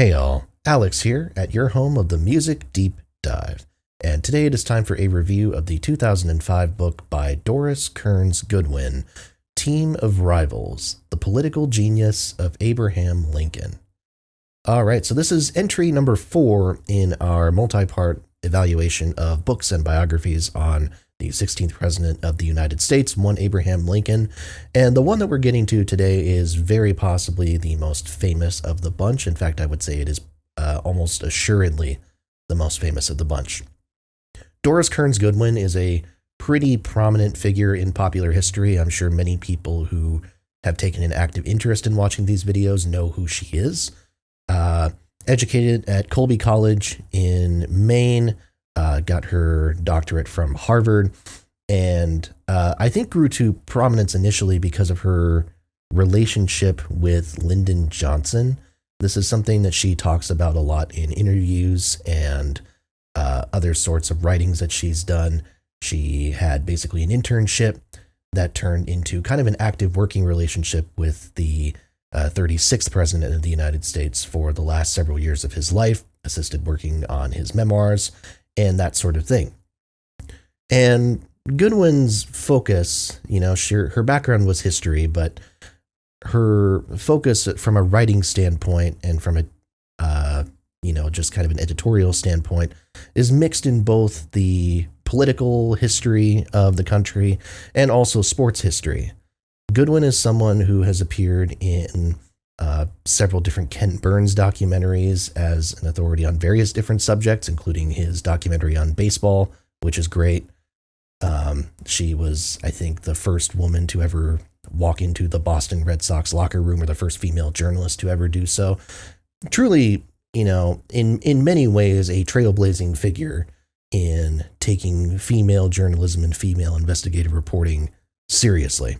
Hey all, Alex here at your home of the Music Deep Dive, and today it is time for a review of the 2005 book by Doris Kearns Goodwin, Team of Rivals, The Political Genius of Abraham Lincoln. Alright, so this is entry number 4 in our multi-part evaluation of books and biographies on the 16th President of the United States, one Abraham Lincoln, and the one that we're getting to today is very possibly the most famous of the bunch. In fact, I would say it is almost assuredly the most famous of the bunch. Doris Kearns Goodwin is a pretty prominent figure in popular history. I'm sure many people who have taken an active interest in watching these videos know who she is. Educated at Colby College in Maine, got her doctorate from Harvard, and I think grew to prominence initially because of her relationship with Lyndon Johnson. This is something that she talks about a lot in interviews and other sorts of writings that she's done. She had basically an internship that turned into kind of an active working relationship with the 36th President of the United States for the last several years of his life, assisted working on his memoirs, and that sort of thing. And Goodwin's focus, her background was history, but her focus from a writing standpoint and from a, just kind of an editorial standpoint is mixed in both the political history of the country and also sports history. Goodwin is someone who has appeared in several different Ken Burns documentaries as an authority on various different subjects, including his documentary on baseball, which is great. She was, I think, the first woman to ever walk into the Boston Red Sox locker room, or the first female journalist to ever do so. Truly, in many ways, a trailblazing figure in taking female journalism and female investigative reporting seriously.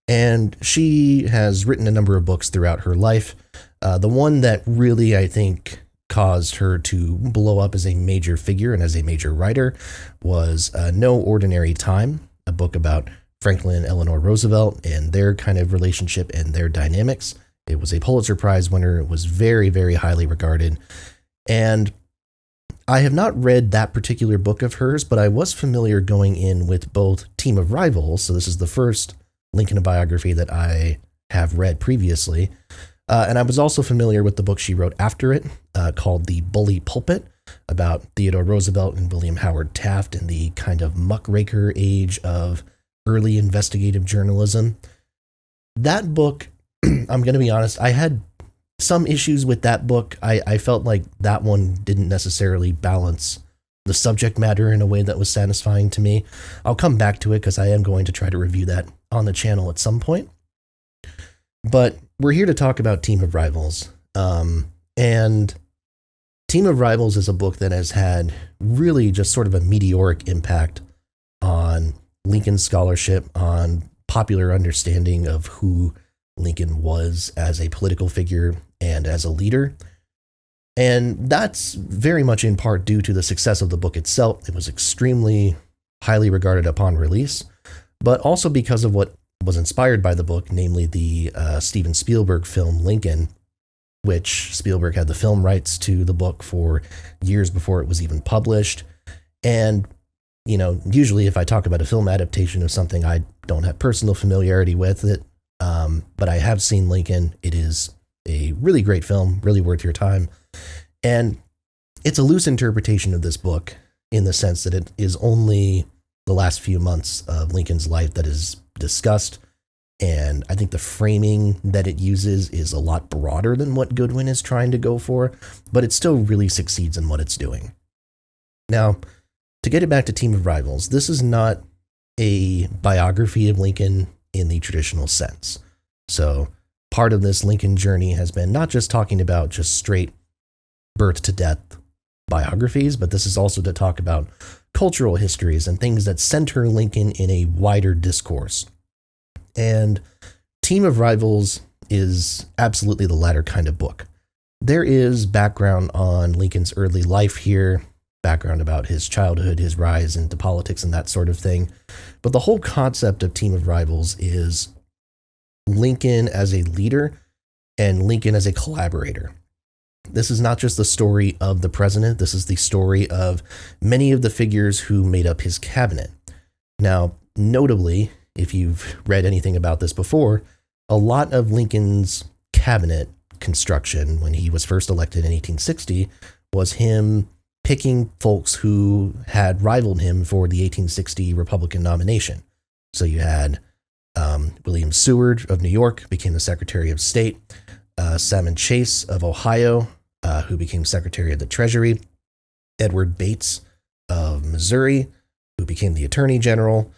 And she has written a number of books throughout her life. The one that really, I think, caused her to blow up as a major figure and as a major writer was No Ordinary Time, a book about Franklin and Eleanor Roosevelt and their kind of relationship and their dynamics. It was a Pulitzer Prize winner. It was very, very highly regarded. And I have not read that particular book of hers, but I was familiar going in with both Team of Rivals. So this is the first Lincoln biography that I have read previously. And I was also familiar with the book she wrote after it, called The Bully Pulpit, about Theodore Roosevelt and William Howard Taft and the kind of muckraker age of early investigative journalism. That book, I'm going to be honest, I had some issues with that book. I felt like that one didn't necessarily balance the subject matter in a way that was satisfying to me. I'll come back to it because I am going to try to review that on the channel at some point. But we're here to talk about Team of Rivals. And Team of Rivals is a book that has had really just sort of a meteoric impact on Lincoln scholarship, on popular understanding of who Lincoln was as a political figure and as a leader. And that's very much in part due to the success of the book itself. It was extremely highly regarded upon release, but also because of what was inspired by the book, namely the Steven Spielberg film Lincoln, which Spielberg had the film rights to the book for years before it was even published. And, usually if I talk about a film adaptation of something, I don't have personal familiarity with it, but I have seen Lincoln. It is a really great film, really worth your time. And it's a loose interpretation of this book in the sense that it is only the last few months of Lincoln's life that is discussed. And I think the framing that it uses is a lot broader than what Goodwin is trying to go for, but it still really succeeds in what it's doing. Now, to get it back to Team of Rivals, this is not a biography of Lincoln in the traditional sense. So part of this Lincoln journey has been not just talking about just straight birth to death biographies, but this is also to talk about cultural histories and things that center Lincoln in a wider discourse. And Team of Rivals is absolutely the latter kind of book. There is background on Lincoln's early life here, background about his childhood, his rise into politics and that sort of thing. But the whole concept of Team of Rivals is Lincoln as a leader and Lincoln as a collaborator. This is not just the story of the president, this is the story of many of the figures who made up his cabinet. Now, notably, if you've read anything about this before, a lot of Lincoln's cabinet construction when he was first elected in 1860 was him picking folks who had rivaled him for the 1860 Republican nomination. So you had William Seward of New York became the Secretary of State, Salmon Chase of Ohio, who became Secretary of the Treasury, Edward Bates of Missouri, who became the Attorney General,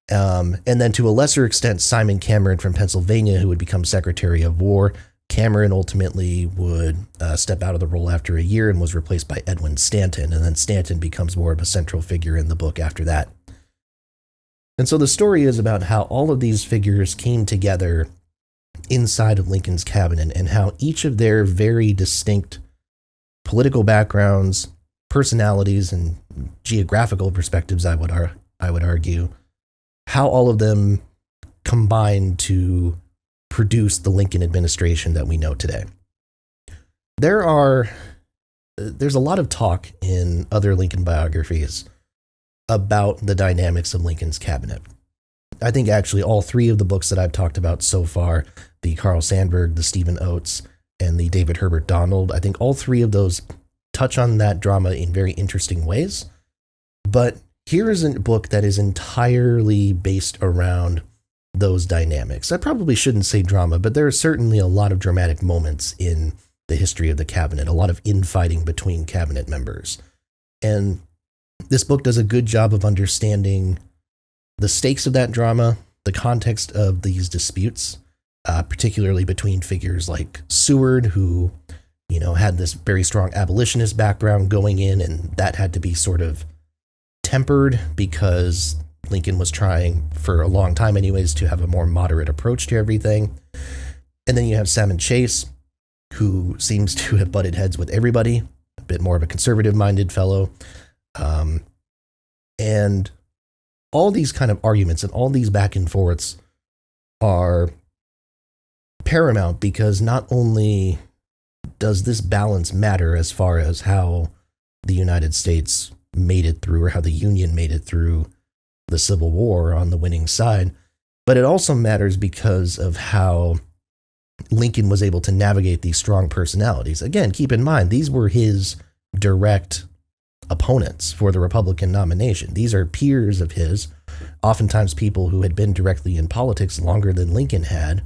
and then to a lesser extent, Simon Cameron from Pennsylvania, who would become Secretary of War. Cameron ultimately would step out of the role after a year and was replaced by Edwin Stanton, and then Stanton becomes more of a central figure in the book after that. And so the story is about how all of these figures came together inside of Lincoln's cabinet and how each of their very distinct political backgrounds, personalities, and geographical perspectives, I would argue, how all of them combined to produce the Lincoln administration that we know today. There's a lot of talk in other Lincoln biographies about the dynamics of Lincoln's cabinet. I think actually all three of the books that I've talked about so far, the Carl Sandburg, the Stephen Oates, and the David Herbert Donald, I think all three of those touch on that drama in very interesting ways. But here is a book that is entirely based around those dynamics. I probably shouldn't say drama, but there are certainly a lot of dramatic moments in the history of the cabinet, a lot of infighting between cabinet members. And this book does a good job of understanding the stakes of that drama, the context of these disputes, particularly between figures like Seward, who, had this very strong abolitionist background going in, and that had to be sort of tempered because Lincoln was trying, for a long time anyways, to have a more moderate approach to everything. And then you have Salmon Chase, who seems to have butted heads with everybody, a bit more of a conservative-minded fellow. And all these kind of arguments and all these back and forths are paramount because not only does this balance matter as far as how the United States made it through, or how the Union made it through the Civil War on the winning side, but it also matters because of how Lincoln was able to navigate these strong personalities. Again, keep in mind, these were his direct opponents for the Republican nomination. These are peers of his, oftentimes people who had been directly in politics longer than Lincoln had,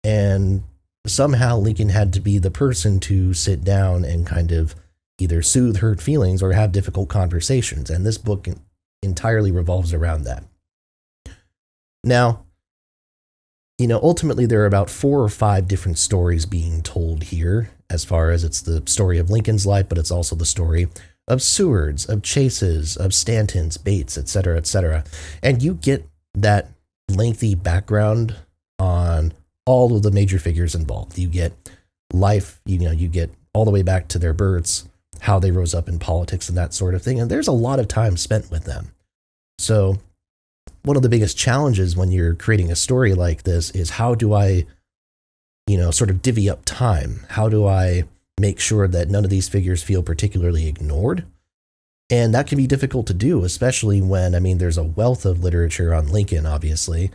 and somehow Lincoln had to be the person to sit down and kind of either soothe hurt feelings or have difficult conversations, and this book entirely revolves around that. Now, ultimately there are about 4 or 5 different stories being told here, as far as it's the story of Lincoln's life, but it's also the story of Seward's, of Chase's, of Stanton's, Bates, etc., etc. And you get that lengthy background on all of the major figures involved. You get life, you get all the way back to their births, how they rose up in politics and that sort of thing. And there's a lot of time spent with them. So one of the biggest challenges when you're creating a story like this is how do I, sort of divvy up time? How do I make sure that none of these figures feel particularly ignored? And that can be difficult to do, especially when, there's a wealth of literature on Lincoln, obviously,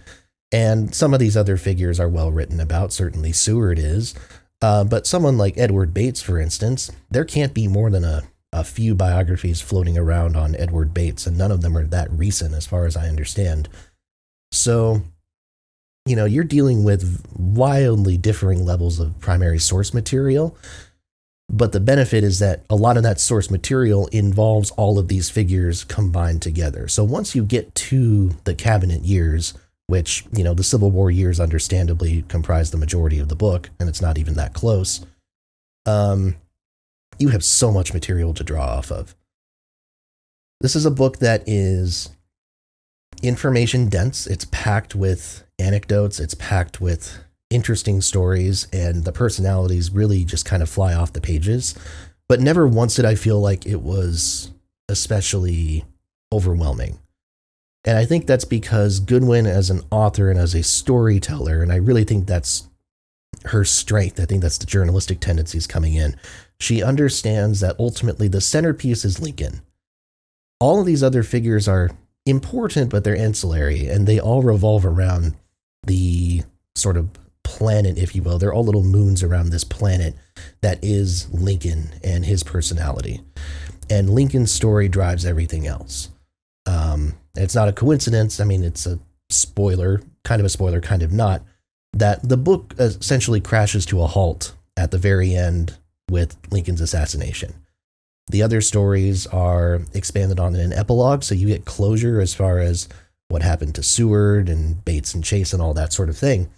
and some of these other figures are well written about. Certainly Seward is, but someone like Edward Bates, for instance, there can't be more than a few biographies floating around on Edward Bates, and none of them are that recent as far as I understand. So, you're dealing with wildly differing levels of primary source material, but the benefit is that a lot of that source material involves all of these figures combined together. So once you get to the cabinet years, which, the Civil War years understandably comprise the majority of the book, and it's not even that close, you have so much material to draw off of. This is a book that is information dense. It's packed with anecdotes. It's packed with interesting stories, and the personalities really just kind of fly off the pages. But never once did I feel like it was especially overwhelming. And I think that's because Goodwin as an author and as a storyteller, and I really think that's her strength. I think that's the journalistic tendencies coming in. She understands that ultimately the centerpiece is Lincoln. All of these other figures are important, but they're ancillary, and they all revolve around the sort of planet, if you will. They're all little moons around this planet that is Lincoln and his personality. And Lincoln's story drives everything else. It's not a coincidence. I mean, it's a spoiler, kind of not, that the book essentially crashes to a halt at the very end with Lincoln's assassination. The other stories are expanded on in an epilogue, so you get closure as far as what happened to Seward and Bates and Chase and all that sort of thing.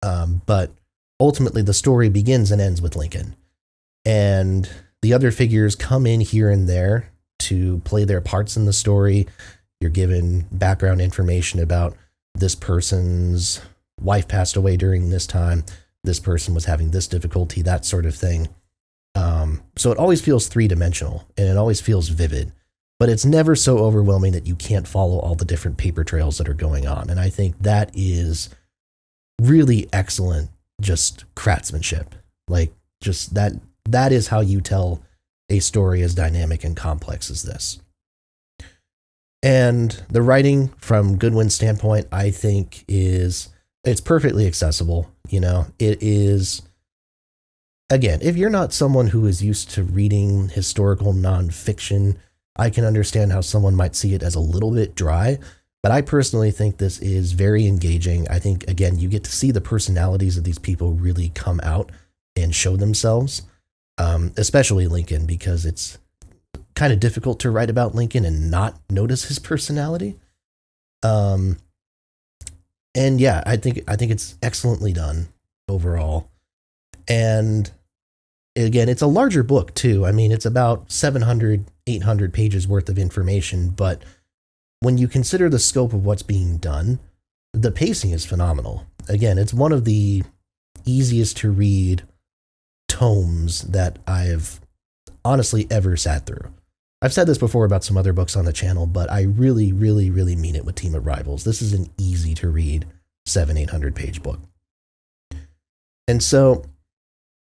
But ultimately, the story begins and ends with Lincoln. And the other figures come in here and there to play their parts in the story. You're given background information about this person's wife passed away during this time. This person was having this difficulty, that sort of thing. So it always feels three-dimensional, and it always feels vivid. But it's never so overwhelming that you can't follow all the different paper trails that are going on. And I think that is really excellent, just craftsmanship. Like, just that is how you tell a story as dynamic and complex as this. And the writing from Goodwin's standpoint, I think it's perfectly accessible. You know, it is, again, if you're not someone who is used to reading historical nonfiction, I can understand how someone might see it as a little bit dry, but I personally think this is very engaging. I think, again, you get to see the personalities of these people really come out and show themselves, especially Lincoln, because it's kind of difficult to write about Lincoln and not notice his personality. And yeah, I think it's excellently done overall. And again, it's a larger book too. I mean, it's about 700, 800 pages worth of information, but when you consider the scope of what's being done, the pacing is phenomenal. Again, it's one of the easiest to read tomes that I've honestly ever sat through. I've said this before about some other books on the channel, but I really, really, really mean it with Team of Rivals. This is an easy to read 700-800 page book. And so,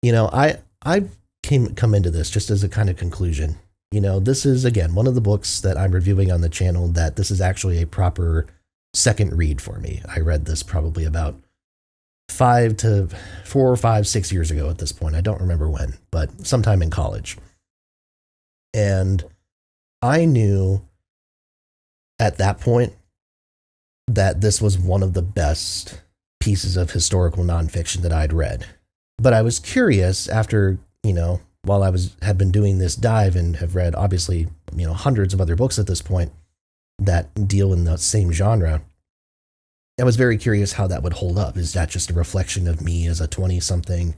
you know, I've come into this just as a kind of conclusion. You know, this is, again, one of the books that I'm reviewing on the channel that this is actually a proper second read for me. I read this probably about 4 or 5, 6 years ago at this point. I don't remember when, but sometime in college. And I knew at that point that this was one of the best pieces of historical nonfiction that I'd read. But I was curious after, you know, while I had been doing this dive and have read, obviously, you know, hundreds of other books at this point that deal in the same genre, I was very curious how that would hold up. Is that just a reflection of me as a 20-something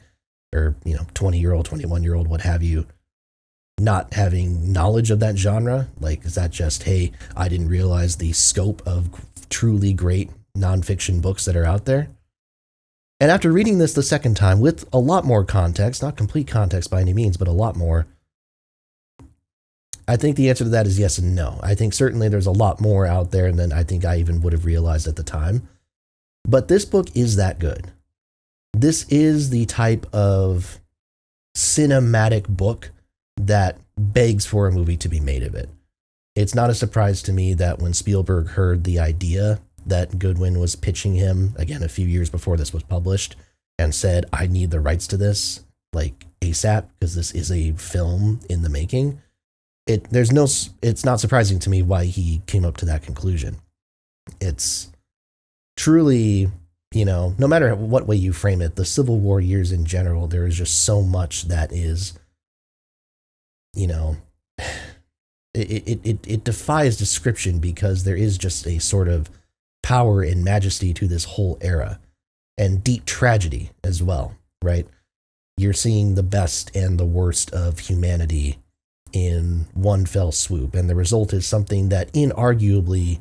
or, you know, 20-year-old, 21-year-old, what have you, not having knowledge of that genre? Like, is that just, hey, I didn't realize the scope of truly great nonfiction books that are out there? And after reading this the second time with a lot more context, not complete context by any means, but a lot more, I think the answer to that is yes and no. I think certainly there's a lot more out there than I think I even would have realized at the time. But this book is that good. This is the type of cinematic book that begs for a movie to be made of it. It's not a surprise to me that when Spielberg heard the idea that Goodwin was pitching him, again, a few years before this was published, and said, I need the rights to this, like ASAP, because this is a film in the making. It's not surprising to me why he came up to that conclusion. It's truly, you know, no matter what way you frame it, the Civil War years in general, there is just so much that is, you know, it defies description, because there is just a sort of power and majesty to this whole era, and deep tragedy as well, right? You're seeing the best and the worst of humanity in one fell swoop, and the result is something that inarguably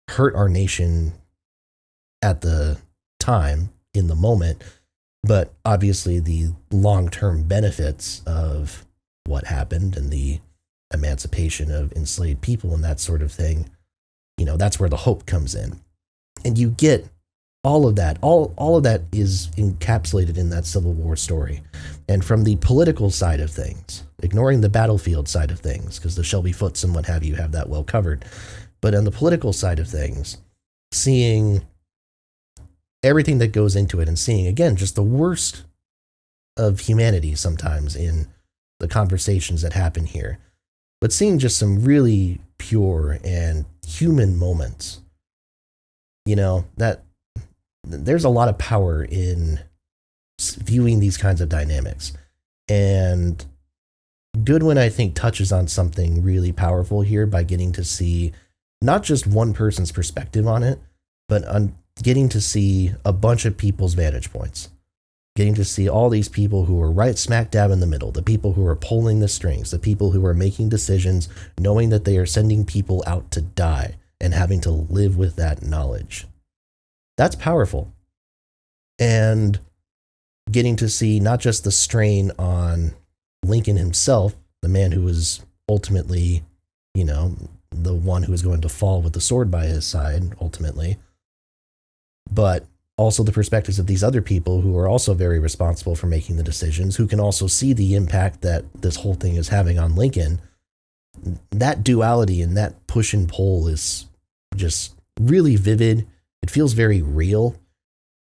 hurt our nation at the time, in the moment, but obviously the long-term benefits of what happened and the emancipation of enslaved people and that sort of thing, you know, that's where the hope comes in. And you get all of that, all of that is encapsulated in that Civil War story. And from the political side of things, ignoring the battlefield side of things, because the Shelby Foots and what have you have that well covered. But on the political side of things, seeing everything that goes into it and seeing, again, just the worst of humanity sometimes in the conversations that happen here, but seeing just some really pure and human moments, that there's a lot of power in viewing these kinds of dynamics. And Goodwin, I think, touches on something really powerful here by getting to see not just one person's perspective on it, but on getting to see a bunch of people's vantage points. Getting to see all these people who are right smack dab in the middle, the people who are pulling the strings, the people who are making decisions, knowing that they are sending people out to die and having to live with that knowledge. That's powerful. And getting to see not just the strain on Lincoln himself, the man who was ultimately, the one who was going to fall with the sword by his side, ultimately, but also the perspectives of these other people who are also very responsible for making the decisions, who can also see the impact that this whole thing is having on Lincoln. That duality and that push and pull is just really vivid. It feels very real.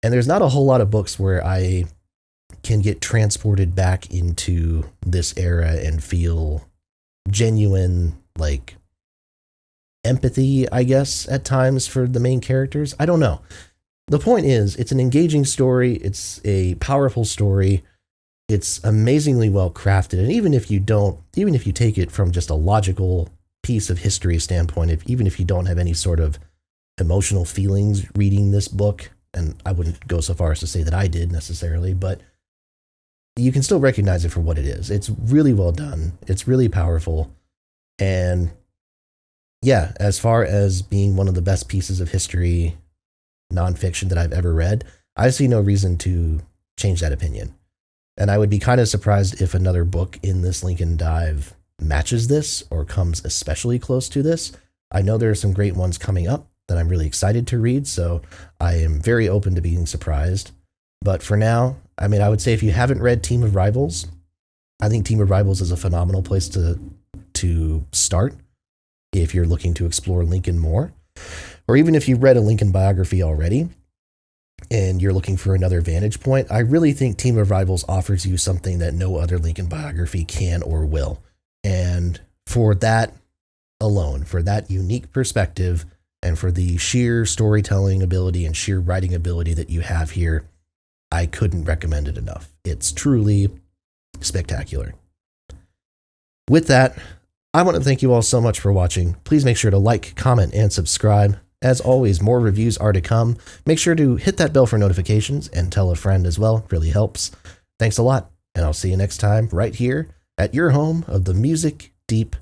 And there's not a whole lot of books where I can get transported back into this era and feel genuine, empathy, I guess, at times for the main characters. I don't know. The point is, it's an engaging story. It's a powerful story. It's amazingly well crafted. And even if you take it from just a logical piece of history standpoint, even if you don't have any sort of emotional feelings reading this book, and I wouldn't go so far as to say that I did necessarily, but you can still recognize it for what it is. It's really well done. It's really powerful. And yeah, as far as being one of the best pieces of history nonfiction that I've ever read, I see no reason to change that opinion. And I would be kind of surprised if another book in this Lincoln Dive matches this or comes especially close to this. I know there are some great ones coming up that I'm really excited to read, so I am very open to being surprised. But for now, I would say if you haven't read Team of Rivals, I think Team of Rivals is a phenomenal place to start if you're looking to explore Lincoln more. Or even if you've read a Lincoln biography already and you're looking for another vantage point, I really think Team of Rivals offers you something that no other Lincoln biography can or will. And for that alone, for that unique perspective, and for the sheer storytelling ability and sheer writing ability that you have here, I couldn't recommend it enough. It's truly spectacular. With that, I want to thank you all so much for watching. Please make sure to like, comment, and subscribe. As always, more reviews are to come. Make sure to hit that bell for notifications and tell a friend as well. It really helps. Thanks a lot, and I'll see you next time right here at your home of the Music Deep